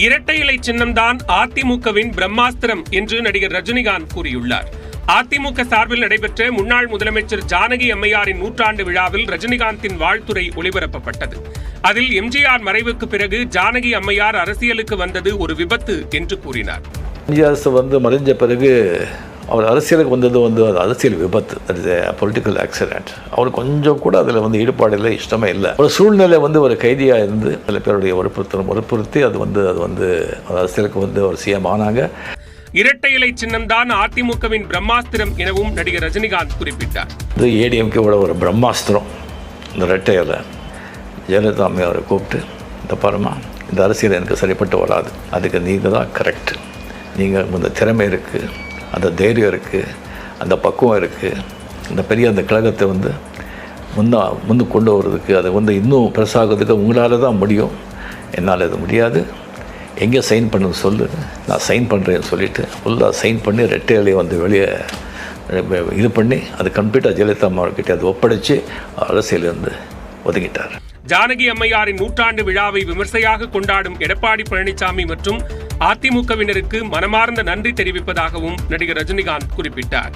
இரட்டை இலை சின்னம்தான் அதிமுகவின் பிரம்மாஸ்திரம் என்று நடிகர் ரஜினிகாந்த் கூறியுள்ளார். அதிமுக சார்பில் நடைபெற்ற முன்னாள் முதலமைச்சர் ஜானகி அம்மையாரின் நூற்றாண்டு விழாவில் ரஜினிகாந்தின் வாழ்த்துரை ஒளிபரப்பப்பட்டது. அதில் எம்ஜிஆர் மறைவுக்கு பிறகு ஜானகி அம்மையார் அரசியலுக்கு வந்தது ஒரு விபத்து என்று கூறினார். எம்ஜிஆர் மறைஞ்ச பிறகு அவர் அரசியலுக்கு வந்தது அரசியல் விபத்து, பொலிட்டிக்கல் ஆக்சிடென்ட். அவர் கொஞ்சம் கூட அதில் ஈடுபாடு இல்லை, இஷ்டமே இல்லை. ஒரு சூழ்நிலை ஒரு கைதியாக இருந்து சில பேருடைய வற்புறுத்தி அது அரசியலுக்கு ஒரு சிஎம் ஆனாங்க. இரட்டை இலை சின்னம்தான் அதிமுகவின் பிரம்மாஸ்திரம் எனவும் நடிகர் ரஜினிகாந்த் குறிப்பிட்டார். இது ஏடிஎம்கேவோட ஒரு பிரம்மாஸ்திரம். இந்த இரட்டை இலை ஜெயலலிதா அம்மையாரை கூப்பிட்டு, இந்த பாருமா, இந்த அரசியல் எனக்கு சரிப்பட்டு வராது, அதுக்கு நீங்கள் தான் கரெக்ட், நீங்கள் இந்த திறமை இருக்குது, அந்த தைரியம் இருக்குது, அந்த பக்குவம் இருக்குது, இந்த பெரிய அந்த கழகத்தை முன்னு கொண்டு வர்றதுக்கு, அதை இன்னும் பெருசாகிறதுக்கு உங்களால் தான் முடியும், என்னால் அது முடியாது, எங்கே சைன் பண்ணுன்னு சொல்லு, நான் சைன் பண்ணுறேன்னு சொல்லிவிட்டு ஃபுல்லாக சைன் பண்ணி ரெட்டை இலையை வெளியே இது பண்ணி அது கம்ப்ளீட்டாக ஜெயலலிதா அம்மாக்கிட்ட அதை ஒப்படைச்சு அரசியலிருந்து ஒதுங்கிட்டார். ஜானகி அம்மையாரின் நூற்றாண்டு விழாவை விமர்சையாக கொண்டாடும் எடப்பாடி பழனிசாமி மற்றும் அதிமுகவினருக்கு மனமார்ந்த நன்றி தெரிவிப்பதாகவும் நடிகர் ரஜினிகாந்த் குறிப்பிட்டார்.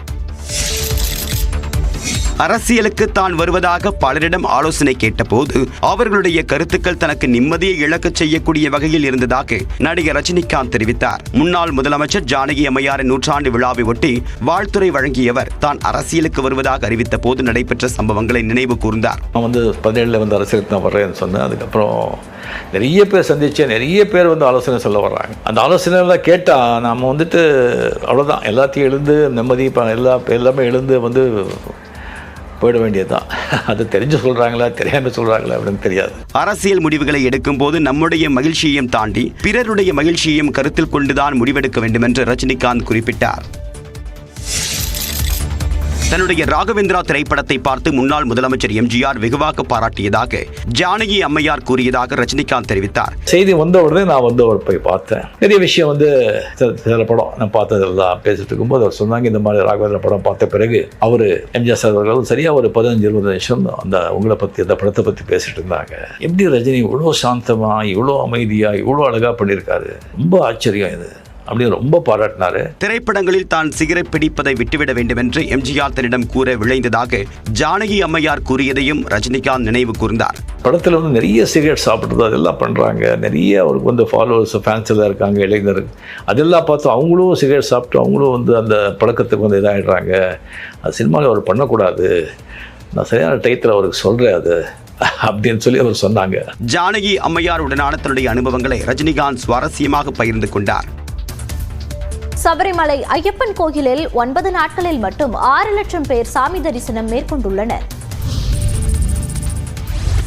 அரசியலுக்கு தான் வருவதாக பலரிடம் ஆலோசனை கேட்டபோது அவர்களுடைய கருத்துக்கள் தனக்கு நிம்மதியை இழக்கச் செய்யக்கூடிய வகையில் இருந்ததாக நடிகர் ரஜினிகாந்த் தெரிவித்தார். முன்னாள் முதலமைச்சர் ஜானகி அம்மையாரின் நூற்றாண்டு விழாவை ஒட்டி வாழ்த்துரை வழங்கியவர் தான் அரசியலுக்கு வருவதாக அறிவித்த போது நடைபெற்ற சம்பவங்களை நினைவு கூர்ந்தார். நான் 17 அரசியலுக்கு நான் வர்றேன்னு சொன்னேன். அதுக்கப்புறம் நிறைய பேர் சந்திச்சேன், நிறைய பேர் ஆலோசனை சொல்ல வர்றாங்க. அந்த ஆலோசனைலாம் கேட்டால் நாம் அவ்வளோதான், எல்லாத்தையும் எழுந்து நிம்மதி எல்லாமே எழுந்து போயிட வேண்டியதுதான். அது தெரிஞ்சு சொல்றாங்களா தெரியாமல் சொல்றாங்களா அப்படின்னு தெரியாது. அரசியல் முடிவுகளை எடுக்கும் போது நம்முடைய மகிழ்ச்சியையும் தாண்டி பிறருடைய மகிழ்ச்சியையும் கருத்தில் கொண்டுதான் முடிவெடுக்க வேண்டும் என்று ரஜினிகாந்த் குறிப்பிட்டார். தன்னுடைய ராகவேந்திரா திரைப்படத்தை பார்த்து முன்னாள் முதலமைச்சர் எம்ஜிஆர் வெகுவாக பாராட்டியதாக ஜானகி அம்மையார் கூறியதாக ரஜினிகாந்த் தெரிவித்தார். செய்தி வந்த உடனே நான் போய் பார்த்தேன். நிறைய விஷயம் சில படம் நான் பார்த்ததெல்லாம் பேசிட்டு இருக்கும்போது அவர் சொன்னாங்க, இந்த மாதிரி ராகவேந்திரா படம் பார்த்த பிறகு அவர் எம்ஜிஆர் சார் அவர்கள் சரியா ஒரு 15-20 நிமிஷம் உங்களை பற்றி அந்த படத்தை பற்றி பேசிட்டு இருந்தாங்க. எப்படி ரஜினி இவ்வளோ சாந்தமா, இவ்வளோ அமைதியா, இவ்வளோ அழகா பண்ணியிருக்காரு, ரொம்ப ஆச்சரியம் இது அப்படின்னு ரொம்ப பாராட்டினாரு. திரைப்படங்களில் தான் சிகரெட் பிடிப்பதை விட்டுவிட வேண்டும் என்று எம்ஜிஆர் தன்னிடம் கூற விளைந்ததாக ஜானகி அம்மையார் கூறியதையும் ரஜினிகாந்த் நினைவு கூர்ந்தார். படத்தில் நிறைய சிகரெட் சாப்பிட்றது அதெல்லாம் பண்ணுறாங்க, நிறைய அவருக்கு ஃபாலோவர்ஸ் ஃபேன்ஸ் எல்லாம் இருக்காங்க, இளைஞர், அதெல்லாம் பார்த்து அவங்களும் சிகரெட் சாப்பிட்டு அவங்களும் அந்த பழக்கத்துக்கு இதாகிடுறாங்க. அது சினிமாவில் அவர் பண்ணக்கூடாது, நான் சரியான டயத்தில் அவருக்கு சொல்கிறேன் அது அப்படின்னு சொல்லி அவர் சொன்னாங்க. ஜானகி அம்மையாருடனான தன்னுடைய அனுபவங்களை ரஜினிகாந்த் சுவாரஸ்யமாக பகிர்ந்து கொண்டார். சபரிமலை ஐயப்பன் கோயிலில் 9 நாட்களில் மட்டும் 6 லட்சம் பேர் சாமி தரிசனம் மேற்கொண்டுள்ளனர்.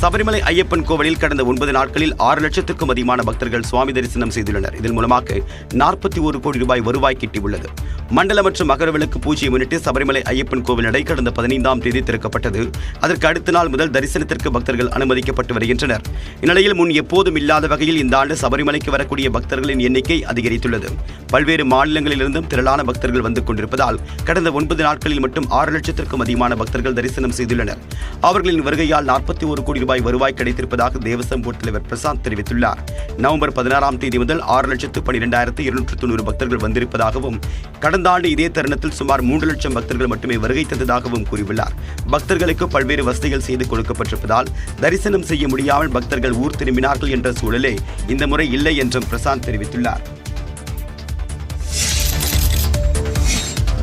சபரிமலை ஐயப்பன் கோவிலில் கடந்த 9 நாட்களில் 6 லட்சத்துக்கும் அதிகமான பக்தர்கள் சுவாமி தரிசனம் செய்துள்ளனர். இதன் மூலமாக 41 கோடி ரூபாய் வருவாய் கிட்டியுள்ளது. மண்டல மற்றும் மகரவிளக்கு பூஜையை முன்னிட்டு சபரிமலை ஐயப்பன் கோவில் நடை கடந்த 15ஆம் தேதி திறக்கப்பட்டது. அதற்கு அடுத்த நாள் முதல் தரிசனத்திற்கு பக்தர்கள் அனுமதிக்கப்பட்டு வருகின்றனர். இந்நிலையில் முன் எப்போதும் இல்லாத வகையில் இந்த ஆண்டு சபரிமலைக்கு வரக்கூடிய பக்தர்களின் எண்ணிக்கை அதிகரித்துள்ளது. பல்வேறு மாநிலங்களிலிருந்தும் திரளான பக்தர்கள் வந்து கொண்டிருப்பதால் கடந்த 9 நாட்களில் மட்டும் 6 லட்சத்திற்கும் அதிகமான பக்தர்கள் தரிசனம் செய்துள்ளனர். அவர்களின் வருகையால் 41 கோடி ரூபாய் வருவாய் கிடைத்திருப்பதாக தேவசம் போர்டு தலைவர் பிரசாந்த் தெரிவித்துள்ளார். நவம்பர் 16ஆம் தேதி முதல் 6,12,290 பக்தர்கள் வந்திருப்பதாகவும் கடந்த ஆண்டு இதே தருணத்தில் சுமார் 3 லட்சம் பக்தர்கள் மட்டுமே வருகை தந்ததாகவும் கூறியுள்ளார். பக்தர்களுக்கு பல்வேறு வசதிகள் செய்து கொடுக்கப்பட்டிருப்பதால் தரிசனம் செய்ய முடியாமல் பக்தர்கள் ஊர் திரும்பினார்கள் என்ற சூழலே இந்த முறை இல்லை என்றும் பிரசாந்த் தெரிவித்துள்ளார்.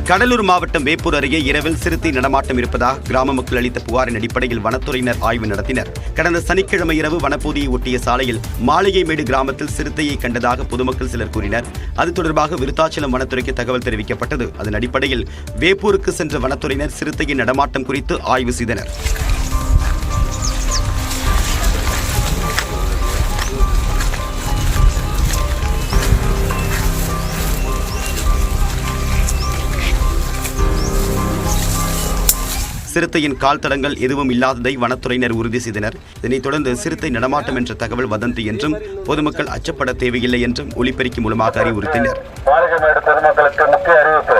கடலூர் மாவட்டம் வேப்பூர் அருகே இரவில் சிறுத்தை நடமாட்டம் இருப்பதாக கிராம மக்கள் அளித்த புகாரின் அடிப்படையில் வனத்துறையினர் ஆய்வு நடத்தினர். கடந்த சனிக்கிழமை இரவு வனப்பகுதியை ஒட்டிய சாலையில் மாளிகைமேடு கிராமத்தில் சிறுத்தையை கண்டதாக பொதுமக்கள் சிலர் கூறினர். அது தொடர்பாக விருத்தாச்சலம் வனத்துறைக்கு தகவல் தெரிவிக்கப்பட்டது. அதன் அடிப்படையில் வேப்பூருக்கு சென்ற வனத்துறையினர் சிறுத்தையின் நடமாட்டம் குறித்து ஆய்வு செய்தனர். சிறுத்தையின் கால் தடங்கள் எதுவும் இல்லாததை வனத்துறையினர் உறுதி செய்தனர். இதனைத் தொடர்ந்து சிறுத்தை நடமாட்டம் என்ற தகவல் வதந்தி என்றும் பொதுமக்கள் அச்சப்பட தேவையில்லை என்றும் ஒலிபெருக்கி மூலமாக அறிவுறுத்தினர். பொதுமக்களுக்கு முக்கிய அறிவிப்பு: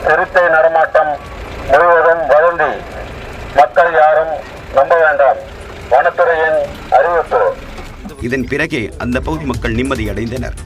சிறுத்தை நடமாட்டம் முழுவதும் வதந்தி, மக்கள் யாரும் நம்ப வேண்டாம். வனத்துறையின் அறிவிப்பு. இதன் பிறகே அந்த பகுதி மக்கள் நிம்மதியடைந்தனர்.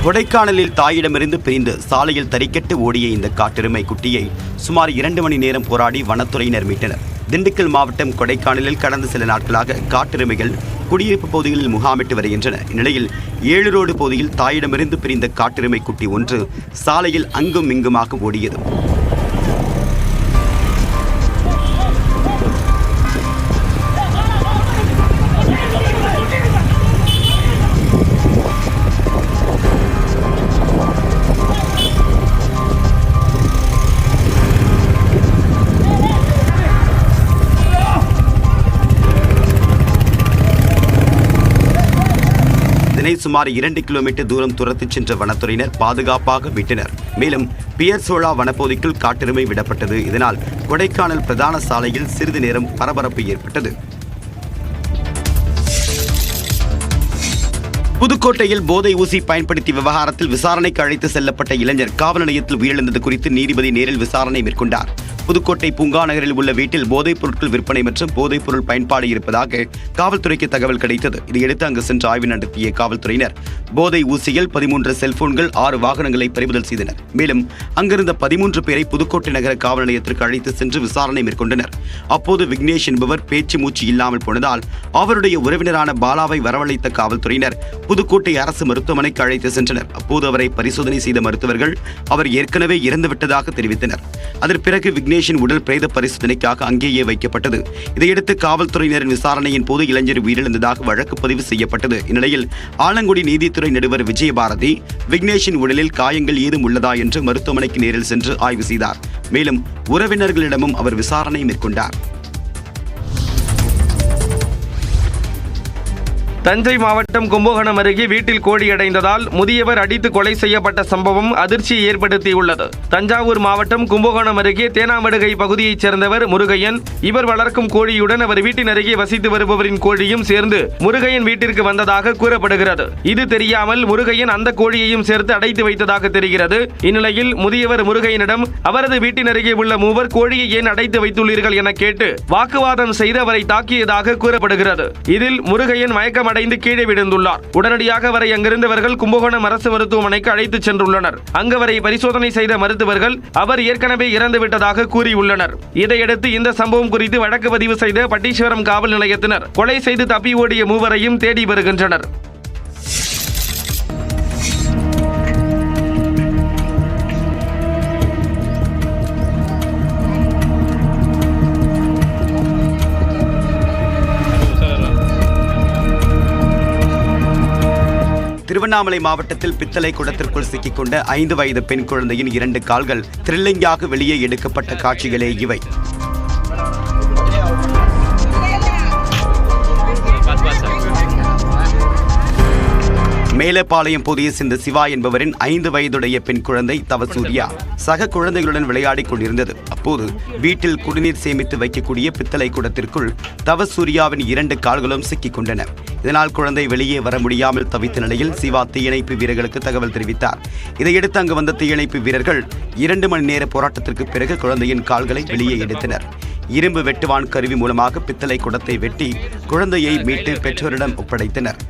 கொடைக்கானலில் தாயிடமிருந்து பிரிந்து சாலையில் தறிக்கெட்டு ஓடிய இந்த காட்டெருமை குட்டியை சுமார் 2 மணி நேரம் போராடி வனத்துறையினர் மீட்டனர். திண்டுக்கல் மாவட்டம் கொடைக்கானலில் கடந்த சில நாட்களாக காட்டெருமைகள் குடியிருப்பு பகுதிகளில் முகாமிட்டு வருகின்றன. இந்நிலையில் 7 ரோடு பகுதியில் தாயிடமிருந்து பிரிந்த காட்டெருமை குட்டி ஒன்று சாலையில் அங்கும் இங்குமாக ஓடியது. இதனை சுமார் 2 கிலோமீட்டர் தூரம் துரத்திச் சென்ற வனத்துறையினர் பாதுகாப்பாக மீட்டனர். மேலும் பியர்சோலா வனப்பகுதிக்குள் காட்டெருமை விடப்பட்டது. இதனால் கொடைக்கானல் பிரதான சாலையில் சிறிது நேரம் பரபரப்பு ஏற்பட்டது. புதுக்கோட்டையில் போதை ஊசி பயன்படுத்திய விவகாரத்தில் விசாரணைக்கு அழைத்து செல்லப்பட்ட இளைஞர் காவல் நிலையத்தில் உயிரிழந்தது குறித்து நீதிபதி நேரில் விசாரணை மேற்கொண்டார். புதுக்கோட்டை பூங்கா நகரில் உள்ள வீட்டில் போதைப் பொருட்கள் விற்பனை மற்றும் போதைப் பொருள் பயன்பாடு இருப்பதாக காவல்துறைக்கு தகவல் கிடைத்தது. இதையடுத்து அங்கு சென்று ஆய்வு நடத்திய காவல்துறையினர் போதை ஊசிகள், 13 செல்போன்கள், 6 வாகனங்களை பறிமுதல் செய்தனர். மேலும் அங்கிருந்த 13 பேரை புதுக்கோட்டை நகர காவல் நிலையத்திற்கு அழைத்து சென்று விசாரணை மேற்கொண்டனர். அப்போது விக்னேஷ் என்பவர் பேச்சு மூச்சு இல்லாமல் போனதால் அவருடைய உறவினரான பாலாவை வரவழைத்த காவல்துறையினர் புதுக்கோட்டை அரசு மருத்துவமனைக்கு அழைத்து சென்றனர். அப்போது அவரை பரிசோதனை செய்த மருத்துவர்கள் அவர் ஏற்கனவே இறந்துவிட்டதாக தெரிவித்தனர். அதன் பிறகு விக்னேஷின் உடல் பிரேத பரிசோதனைக்காக அங்கேயே வைக்கப்பட்டது. இதையடுத்து காவல்துறையினரின் விசாரணையின் போது இளைஞர் உயிரிழந்ததாக வழக்கு பதிவு செய்யப்பட்டது. இந்நிலையில் ஆலங்குடி நீதித்துறை நடுவர் விஜயபாரதி விக்னேஷின் உடலில் காயங்கள் ஏதும் உள்ளதா என்று மருத்துவமனைக்கு நேரில் சென்று ஆய்வு செய்தார். மேலும் உறவினர்களிடமும் அவர் விசாரணை மேற்கொண்டார். தஞ்சை மாவட்டம் கும்பகோணம் அருகே வீட்டில் கோழி அடைந்ததால் முதியவர் அடித்து கொலை செய்யப்பட்ட சம்பவம் அதிர்ச்சியை ஏற்படுத்தியுள்ளது. தஞ்சாவூர் மாவட்டம் கும்பகோணம் அருகே தேனாமடுகை பகுதியைச் சேர்ந்தவர் முருகையன். இவர் வளர்க்கும் கோழியுடன் அவர் வீட்டின் அருகே வசித்து வருபவரின் கோழியும் சேர்ந்து முருகையன் வீட்டிற்கு வந்ததாக கூறப்படுகிறது. இது தெரியாமல் முருகையன் அந்த கோழியையும் சேர்த்து அடைத்து வைத்ததாக தெரிகிறது. இந்நிலையில் முதியவர் முருகையனிடம் அவரது வீட்டின் அருகே உள்ள மூவர் கோழியை ஏன் அடைத்து வைத்துள்ளீர்கள் என கேட்டு வாக்குவாதம் செய்து அவரை தாக்கியதாக கூறப்படுகிறது. இதில் முருகையன் மயக்கம் அடைந்து கீழே விழுந்துள்ளார். உடனடியாக அவரை அங்கிருந்தவர்கள் கும்பகோணம் அரசு மருத்துவமனைக்கு அழைத்து சென்றுள்ளனர். அங்கு அவரை பரிசோதனை செய்த மருத்துவர்கள் அவர் ஏற்கனவே இறந்துவிட்டதாக கூறியுள்ளனர். இதையடுத்து இந்த சம்பவம் குறித்து வழக்கு பதிவு செய்த பட்டீஸ்வரம் காவல் நிலையத்தினர் கொலை செய்து தப்பி ஓடிய மூவரையும் தேடி வருகின்றனர். திருவண்ணாமலை மாவட்டத்தில் பித்தளை குடத்திற்குள் சிக்கிக்கொண்ட 5 வயது பெண் குழந்தையின் 2 கால்கள் த்ரில்லிங்காக வெளியே எடுக்கப்பட்ட காட்சிகளே இவை. மேலப்பாளையம் பகுதியை சேர்ந்த சிவா என்பவரின் 5 வயதுடைய பெண் குழந்தை தவசூர்யா சக குழந்தைகளுடன் விளையாடிக் கொண்டிருந்தது. அப்போது வீட்டில் குடிநீர் சேமித்து வைக்கக்கூடிய பித்தளை குடத்திற்குள் தவசூர்யாவின் 2 கால்களும் சிக்கிக் கொண்டன. இதனால் குழந்தை வெளியே வர முடியாமல் தவித்த நிலையில் சிவா தீயணைப்பு வீரர்களுக்கு தகவல் தெரிவித்தார். இதையடுத்து அங்கு வந்த தீயணைப்பு வீரர்கள் 2 மணி நேர போராட்டத்திற்கு பிறகு குழந்தையின் கால்களை வெளியே எடுத்தனர். இரும்பு வெட்டுவான் கருவி மூலமாக பித்தளை குடத்தை வெட்டி குழந்தையை மீட்டு பெற்றோரிடம் ஒப்படைத்தனர்.